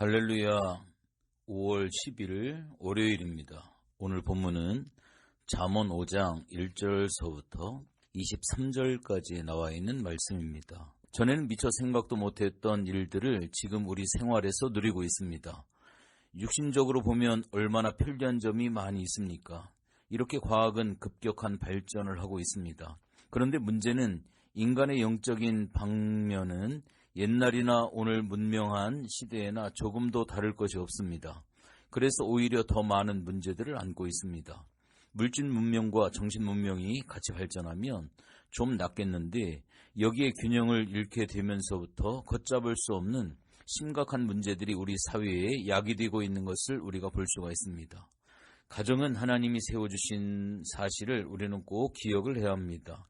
할렐루야. 5월 11일 월요일입니다. 오늘 본문은 잠언 5장 1절서부터 23절까지 나와 있는 말씀입니다. 전에는 미처 생각도 못했던 일들을 지금 우리 생활에서 누리고 있습니다. 육신적으로 보면 얼마나 편리한 점이 많이 있습니까? 이렇게 과학은 급격한 발전을 하고 있습니다. 그런데 문제는 인간의 영적인 방면은 옛날이나 오늘 문명한 시대에나 조금도 다를 것이 없습니다. 그래서 오히려 더 많은 문제들을 안고 있습니다. 물질 문명과 정신 문명이 같이 발전하면 좀 낫겠는데 여기에 균형을 잃게 되면서부터 걷잡을 수 없는 심각한 문제들이 우리 사회에 야기되고 있는 것을 우리가 볼 수가 있습니다. 가정은 하나님이 세워주신 사실을 우리는 꼭 기억을 해야 합니다.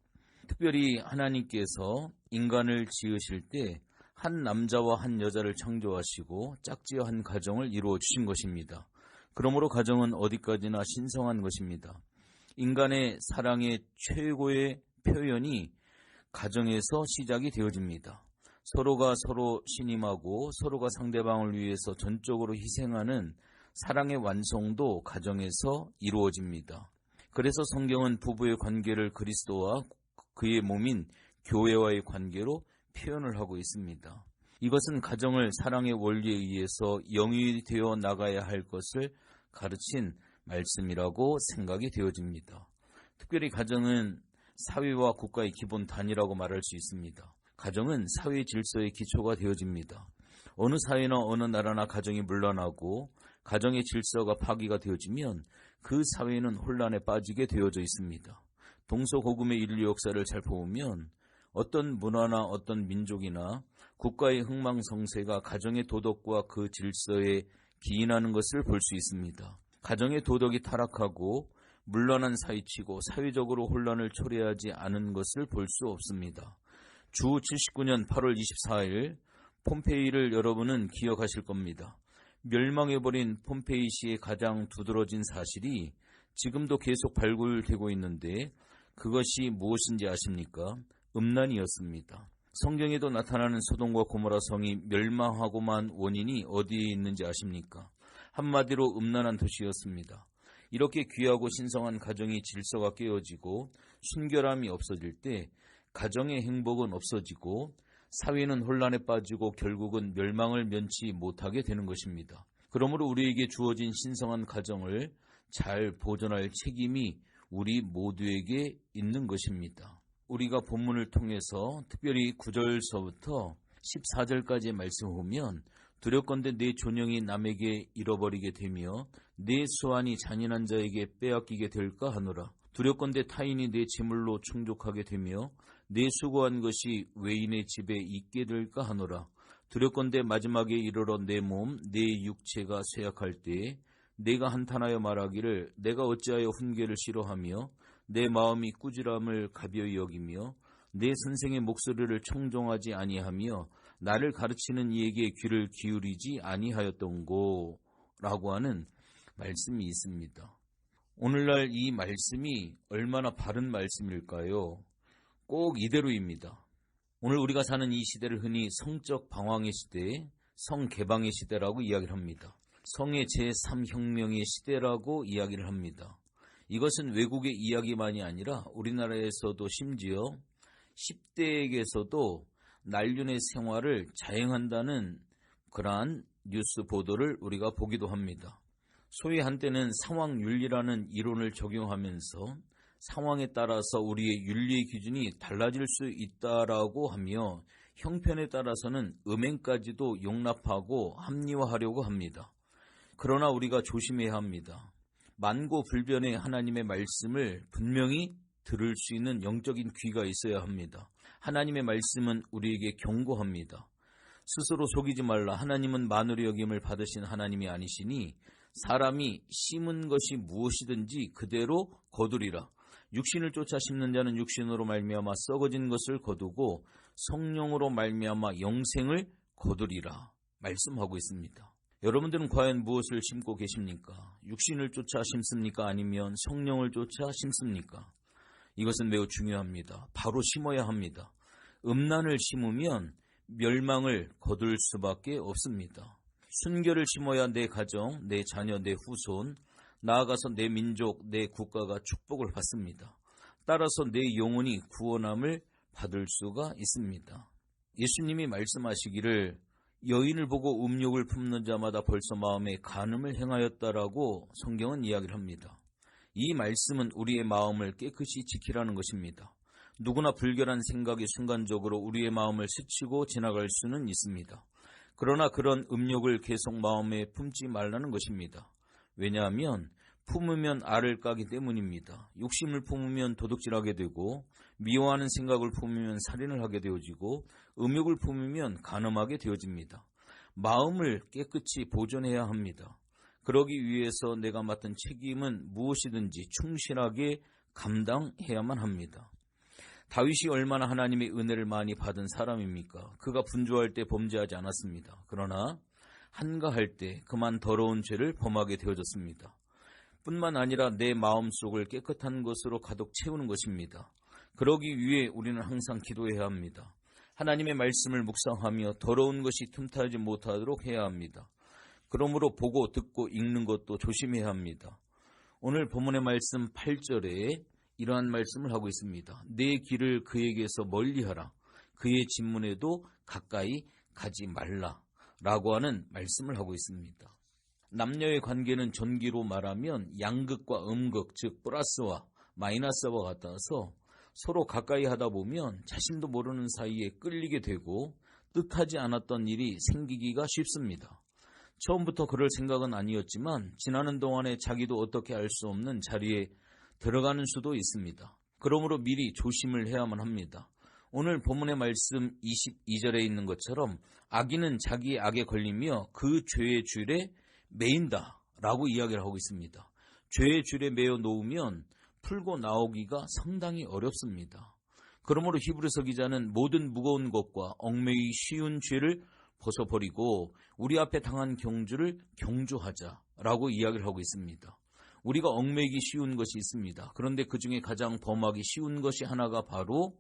특별히 하나님께서 인간을 지으실 때 한 남자와 한 여자를 창조하시고 짝지어 한 가정을 이루어 주신 것입니다. 그러므로 가정은 어디까지나 신성한 것입니다. 인간의 사랑의 최고의 표현이 가정에서 시작이 되어집니다. 서로가 서로 신임하고 서로가 상대방을 위해서 전적으로 희생하는 사랑의 완성도 가정에서 이루어집니다. 그래서 성경은 부부의 관계를 그리스도와 그의 몸인 교회와의 관계로 표현을 하고 있습니다. 이것은 가정을 사랑의 원리에 의해서 영위되어 나가야 할 것을 가르친 말씀이라고 생각이 되어집니다. 특별히 가정은 사회와 국가의 기본 단위라고 말할 수 있습니다. 가정은 사회 질서의 기초가 되어집니다. 어느 사회나 어느 나라나 가정이 물러나고 가정의 질서가 파기가 되어지면 그 사회는 혼란에 빠지게 되어져 있습니다. 동서고금의 인류 역사를 살펴보면 어떤 문화나 어떤 민족이나 국가의 흥망성쇠가 가정의 도덕과 그 질서에 기인하는 것을 볼 수 있습니다. 가정의 도덕이 타락하고 물러난 사이치고 사회적으로 혼란을 초래하지 않은 것을 볼 수 없습니다. 주 79년 8월 24일 폼페이를 여러분은 기억하실 겁니다. 멸망해버린 폼페이시의 가장 두드러진 사실이 지금도 계속 발굴되고 있는데 그것이 무엇인지 아십니까? 음란이었습니다. 성경에도 나타나는 소돔과 고모라 성이 멸망하고만 원인이 어디에 있는지 아십니까? 한마디로 음란한 도시였습니다. 이렇게 귀하고 신성한 가정의 질서가 깨어지고 순결함이 없어질 때 가정의 행복은 없어지고 사회는 혼란에 빠지고 결국은 멸망을 면치 못하게 되는 것입니다. 그러므로 우리에게 주어진 신성한 가정을 잘 보존할 책임이 우리 모두에게 있는 것입니다. 우리가 본문을 통해서 특별히 9절서부터 14절까지의 말씀을 보면 두렵건대 내 존영이 남에게 잃어버리게 되며 내 수완이 잔인한 자에게 빼앗기게 될까 하노라. 두렵건대 타인이 내 재물로 충족하게 되며 내 수고한 것이 외인의 집에 있게 될까 하노라. 두렵건대 마지막에 이르러 내 몸, 내 육체가 쇠약할 때에 내가 한탄하여 말하기를 내가 어찌하여 훈계를 싫어하며 내 마음이 꾸지람을 가벼이 여기며 내 선생의 목소리를 청종하지 아니하며 나를 가르치는 이에게 귀를 기울이지 아니하였던고 라고 하는 말씀이 있습니다. 오늘날 이 말씀이 얼마나 바른 말씀일까요? 꼭 이대로입니다. 오늘 우리가 사는 이 시대를 흔히 성적 방황의 시대, 성개방의 시대라고 이야기를 합니다. 성의 제3혁명의 시대라고 이야기를 합니다. 이것은 외국의 이야기만이 아니라 우리나라에서도 심지어 10대에게서도 난륜의 생활을 자행한다는 그러한 뉴스 보도를 우리가 보기도 합니다. 소위 한때는 상황윤리라는 이론을 적용하면서 상황에 따라서 우리의 윤리의 기준이 달라질 수 있다라고 하며 형편에 따라서는 음행까지도 용납하고 합리화하려고 합니다. 그러나 우리가 조심해야 합니다. 만고불변의 하나님의 말씀을 분명히 들을 수 있는 영적인 귀가 있어야 합니다. 하나님의 말씀은 우리에게 경고합니다. 스스로 속이지 말라. 하나님은 만울의 여김을 받으신 하나님이 아니시니 사람이 심은 것이 무엇이든지 그대로 거두리라. 육신을 쫓아 심는 자는 육신으로 말미암아 썩어진 것을 거두고 성령으로 말미암아 영생을 거두리라 말씀하고 있습니다. 여러분들은 과연 무엇을 심고 계십니까? 육신을 쫓아 심습니까? 아니면 성령을 쫓아 심습니까? 이것은 매우 중요합니다. 바로 심어야 합니다. 음란을 심으면 멸망을 거둘 수밖에 없습니다. 순결을 심어야 내 가정, 내 자녀, 내 후손, 나아가서 내 민족, 내 국가가 축복을 받습니다. 따라서 내 영혼이 구원함을 받을 수가 있습니다. 예수님이 말씀하시기를 여인을 보고 음욕을 품는 자마다 벌써 마음에 간음을 행하였다라고 성경은 이야기를 합니다. 이 말씀은 우리의 마음을 깨끗이 지키라는 것입니다. 누구나 불결한 생각이 순간적으로 우리의 마음을 스치고 지나갈 수는 있습니다. 그러나 그런 음욕을 계속 마음에 품지 말라는 것입니다. 왜냐하면 품으면 알을 까기 때문입니다. 욕심을 품으면 도둑질하게 되고, 미워하는 생각을 품으면 살인을 하게 되어지고, 음욕을 품으면 간음하게 되어집니다. 마음을 깨끗이 보존해야 합니다. 그러기 위해서 내가 맡은 책임은 무엇이든지 충실하게 감당해야만 합니다. 다윗이 얼마나 하나님의 은혜를 많이 받은 사람입니까? 그가 분주할 때 범죄하지 않았습니다. 그러나 한가할 때 그만 더러운 죄를 범하게 되어졌습니다. 뿐만 아니라 내 마음속을 깨끗한 것으로 가득 채우는 것입니다. 그러기 위해 우리는 항상 기도해야 합니다. 하나님의 말씀을 묵상하며 더러운 것이 틈타지 못하도록 해야 합니다. 그러므로 보고 듣고 읽는 것도 조심해야 합니다. 오늘 본문의 말씀 8절에 이러한 말씀을 하고 있습니다. 내 길을 그에게서 멀리하라. 그의 진문에도 가까이 가지 말라. 라고 하는 말씀을 하고 있습니다. 남녀의 관계는 전기로 말하면 양극과 음극, 즉 플러스와 마이너스와 같아서 서로 가까이 하다 보면 자신도 모르는 사이에 끌리게 되고 뜻하지 않았던 일이 생기기가 쉽습니다. 처음부터 그럴 생각은 아니었지만 지나는 동안에 자기도 어떻게 알 수 없는 자리에 들어가는 수도 있습니다. 그러므로 미리 조심을 해야만 합니다. 오늘 본문의 말씀 22절에 있는 것처럼 악인은 자기의 악에 걸리며 그 죄의 줄에 매인다 라고 이야기를 하고 있습니다. 죄의 줄에 매어 놓으면 풀고 나오기가 상당히 어렵습니다. 그러므로 히브리서 기자는 모든 무거운 것과 얽매이기 쉬운 죄를 벗어버리고 우리 앞에 당한 경주를 경주하자라고 이야기를 하고 있습니다. 우리가 얽매이기 쉬운 것이 있습니다. 그런데 그 중에 가장 범하기 쉬운 것이 하나가 바로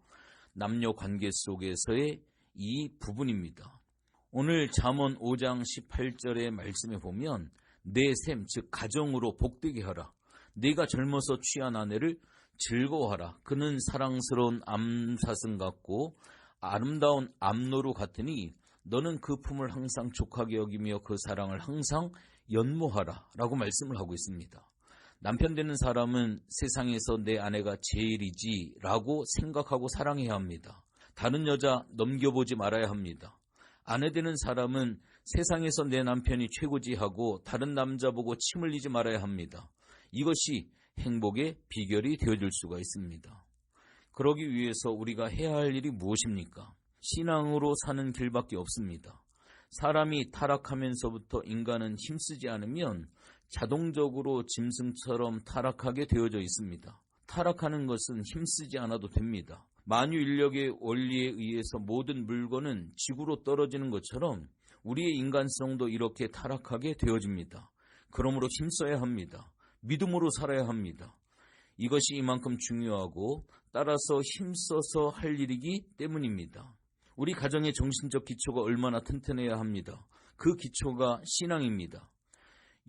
남녀 관계 속에서의 이 부분입니다. 오늘 잠언 5장 18절의 말씀에 보면 내 셈, 즉 가정으로 복되게 하라. 네가 젊어서 취한 아내를 즐거워하라. 그는 사랑스러운 암사슴 같고 아름다운 암노루 같으니 너는 그 품을 항상 족하게 여기며 그 사랑을 항상 연모하라 라고 말씀을 하고 있습니다. 남편 되는 사람은 세상에서 내 아내가 제일이지 라고 생각하고 사랑해야 합니다. 다른 여자 넘겨보지 말아야 합니다. 아내 되는 사람은 세상에서 내 남편이 최고지 하고 다른 남자 보고 침 흘리지 말아야 합니다. 이것이 행복의 비결이 되어줄 수가 있습니다. 그러기 위해서 우리가 해야 할 일이 무엇입니까? 신앙으로 사는 길밖에 없습니다. 사람이 타락하면서부터 인간은 힘쓰지 않으면 자동적으로 짐승처럼 타락하게 되어져 있습니다. 타락하는 것은 힘쓰지 않아도 됩니다. 만유인력의 원리에 의해서 모든 물건은 지구로 떨어지는 것처럼 우리의 인간성도 이렇게 타락하게 되어집니다. 그러므로 힘써야 합니다. 믿음으로 살아야 합니다. 이것이 이만큼 중요하고 따라서 힘써서 할 일이기 때문입니다. 우리 가정의 정신적 기초가 얼마나 튼튼해야 합니다. 그 기초가 신앙입니다.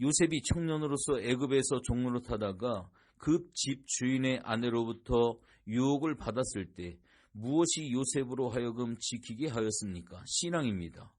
요셉이 청년으로서 애굽에서 종노릇하다가 그 집 주인의 아내로부터 유혹을 받았을 때 무엇이 요셉으로 하여금 지키게 하였습니까? 신앙입니다.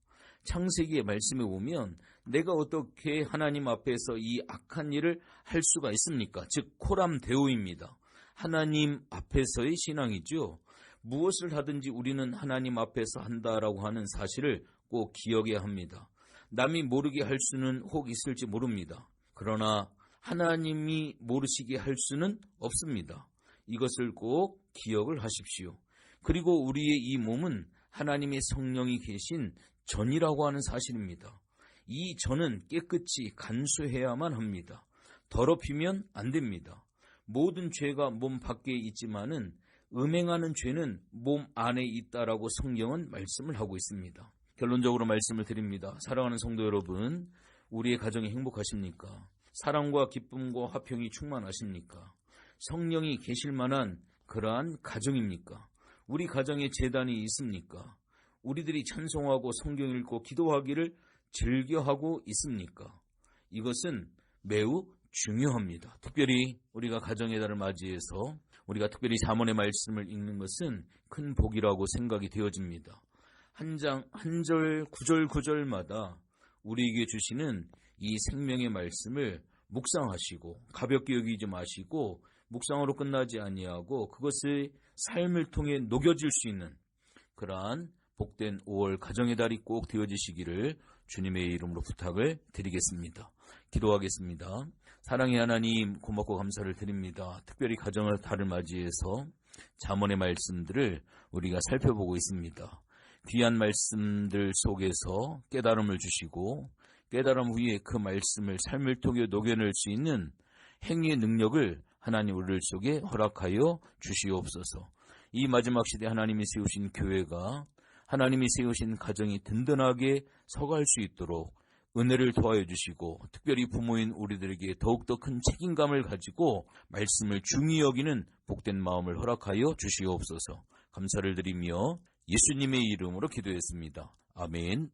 창세기의 말씀에 보면 내가 어떻게 하나님 앞에서 이 악한 일을 할 수가 있습니까? 즉 코람데오입니다. 하나님 앞에서의 신앙이죠. 무엇을 하든지 우리는 하나님 앞에서 한다라고 하는 사실을 꼭 기억해야 합니다. 남이 모르게 할 수는 혹 있을지 모릅니다. 그러나 하나님이 모르시게 할 수는 없습니다. 이것을 꼭 기억을 하십시오. 그리고 우리의 이 몸은 하나님의 성령이 계신 전이라고 하는 사실입니다. 이 전은 깨끗이 간수해야만 합니다. 더럽히면 안 됩니다. 모든 죄가 몸 밖에 있지만은 음행하는 죄는 몸 안에 있다라고 성경은 말씀을 하고 있습니다. 결론적으로 말씀을 드립니다. 사랑하는 성도 여러분, 우리의 가정이 행복하십니까? 사랑과 기쁨과 화평이 충만하십니까? 성령이 계실 만한 그러한 가정입니까? 우리 가정에 제단이 있습니까? 우리들이 찬송하고 성경 읽고 기도하기를 즐겨하고 있습니까? 이것은 매우 중요합니다. 특별히 우리가 가정의 달을 맞이해서 우리가 특별히 잠언의 말씀을 읽는 것은 큰 복이라고 생각이 되어집니다. 한 절 구절마다 우리에게 주시는 이 생명의 말씀을 묵상하시고 가볍게 여기지 마시고 묵상으로 끝나지 아니하고 그것을 삶을 통해 녹여질 수 있는 그러한 복된 5월 가정의 달이 꼭 되어지시기를 주님의 이름으로 부탁을 드리겠습니다. 기도하겠습니다. 사랑의 하나님, 고맙고 감사를 드립니다. 특별히 가정의 달을 맞이해서 잠언의 말씀들을 우리가 살펴보고 있습니다. 귀한 말씀들 속에서 깨달음을 주시고 깨달음 후에 그 말씀을 삶을 통해 녹여낼 수 있는 행위의 능력을 하나님 우리 속에 허락하여 주시옵소서. 이 마지막 시대 하나님이 세우신 교회가 하나님이 세우신 가정이 든든하게 서갈 수 있도록 은혜를 도와여 주시고 특별히 부모인 우리들에게 더욱더 큰 책임감을 가지고 말씀을 중히 여기는 복된 마음을 허락하여 주시옵소서. 감사를 드리며 예수님의 이름으로 기도했습니다. 아멘.